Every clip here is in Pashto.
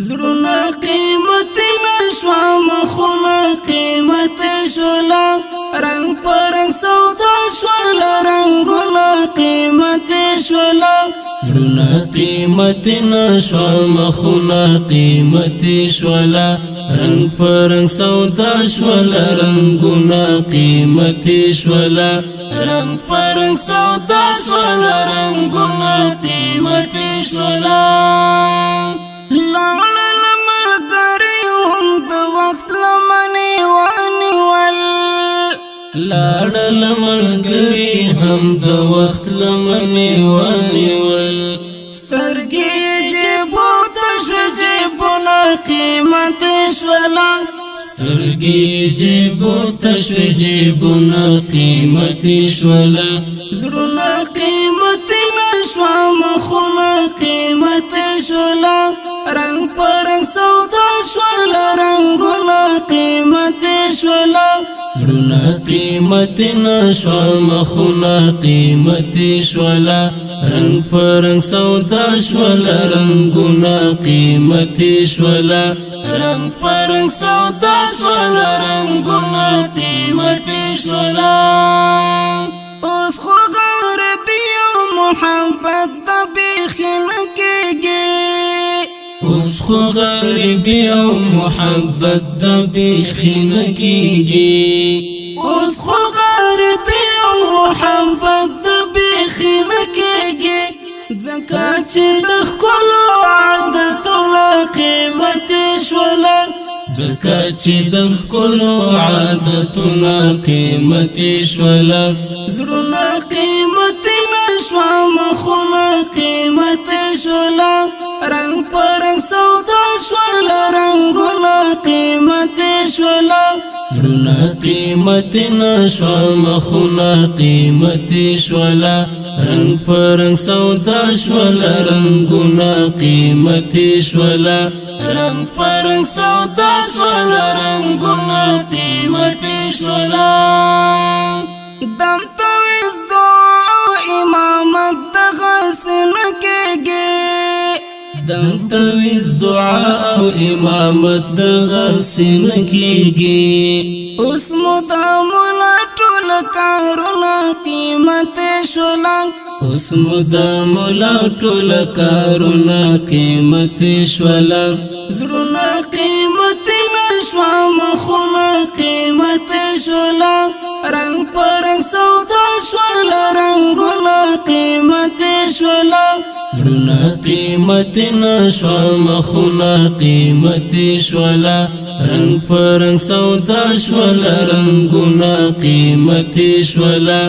زړونه قیمت نشوا مخونه قیمت شولا رنگ پرنگ سودا شولا رنگونه قیمت شولا زړونه قیمت نشوا مخونه قیمت شولا رنگ پرنگ سودا شولا رنگونه قیمت شولا رنگ پرنگ سودا شولا رنگونه قیمت شولا لاړل ملګری هم د وخت لمنې ونیول لاړل ملګری هم د وخت لمنې ونیول سترګې جیبو ته شوې جیبونه قیمت شولا سترګې جیبو ته شوې جیبونه قیمت شولا زړونه قیمت نشوا مخونه قیمت شولا رنگ پرنگ سودا شولا رنگونه قیمت شولا زړونه قیمت نشوا مخونه قیمت شولا رنگ پرنگ سودا شولا رنگونه قیمت شولا رنگ پرنگ سودا شولا رنگونه قیمت شولا اوس خو غربي او محبت د بیخین کېږي اوس خو غربي او محبت د بیخین کېږي اوس خو غربي او محبت د بیخین کېږي ځکه چې د ښکلو عادتونو قیمت شولا ځکه چې د ښکلو عادتونو قیمت شولا زړونه قیمت نشوا مخونه قیمت شولا رنگ پرنگ سودا شولا رنگونه قیمت شولا زړونه قیمت نشوا مخونه قیمت شولا رنگ پرنگ سودا شولا رنگونه قیمت شولا رنگ پرنگ سودا شولا رنگونه قیمت شولا دم تویز دعا امامت دغسن کېږي دم تویز دعا او امامت دغسن کېږي اوس مدامونه ټول کارونه قیمت شولا اوس مدامونه ټول کارونه قیمت شولا زړونه قیمت نشوا مخونه قیمت شولا رنگ پرنگ سودا شولا رنگونه قیمت شولا زړونه قیمت نشوا مخونه قیمت شولا رنگ پرنگ سودا شولا رنگونه قیمت شولا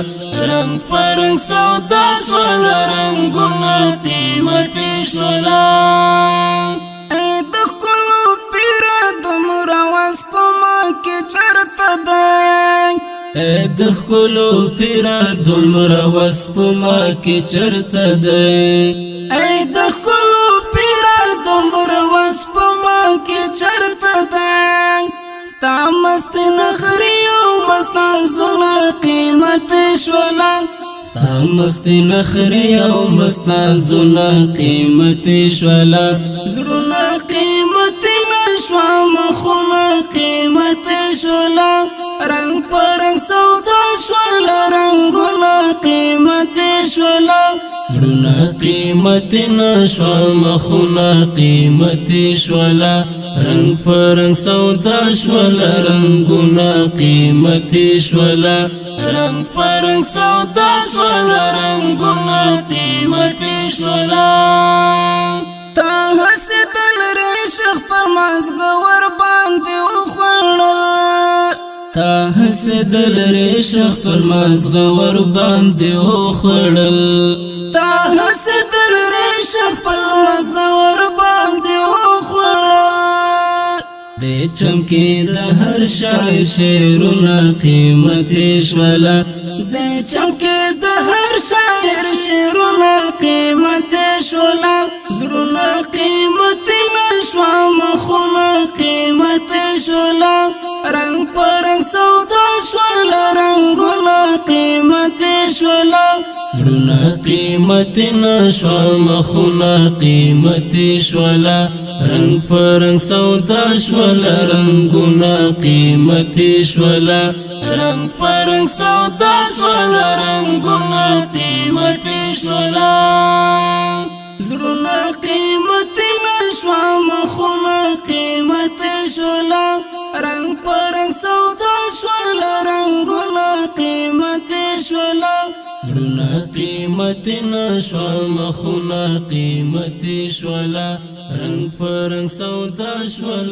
رنگ پرنگ سودا شولا رنگونه قیمت شولا د ښکلو پیره دومره وس په ما کې چرته دی د ښکلو پیره دومره وس په ما کې چرته دی د ښکلو پیره دومره وس په ما کې چرته دی ستا مست نخري او مست نازونه قیمت شولا ستا مست نخري او مست نازونه قیمت شولا زړونه قیمت نشوا مخونه قیمت شولا رنگ پرنگ سودا شولا رنگونه قیمت شولا زړونه قیمت نشوا مخونه قیمت شولا رنگ پرنگ سودا شولا رنگونه قیمت شولا رنگ پرنگ سودا شولا رنگونه قیمت شولا تا حسدل ریشخ پر مازغه ور باندې وخوړل تا حسدل ریشخ پر مازغه ور باندې وخوړل تا حسدل ریشخ پر مازغه ور باندې وخوړل د چمکې د هر شاعر شعرونه قیمت شولا د چمکې د هر شاعر شعرونه قیمت شولا زړونه قیمت نشوا مخونه قیمت شولا رنگ پرنگ سودا شولا رنگونه قیمت شولا زړونه قیمت قیمت نشوا مخونه قیمت شولا رنگ پرنگ سودا شولا رنگونه قیمت شولا رنگ پرنگ سودا شولا رنگونه قیمت شولا زړونه قیمت نشوا مخونه قیمت شولا رنگ پرنگ سودا شولا رنگونه قیمت شولا زړونه قیمت نشوا مخونه قیمت شولا رنگ پرنگ سودا شولا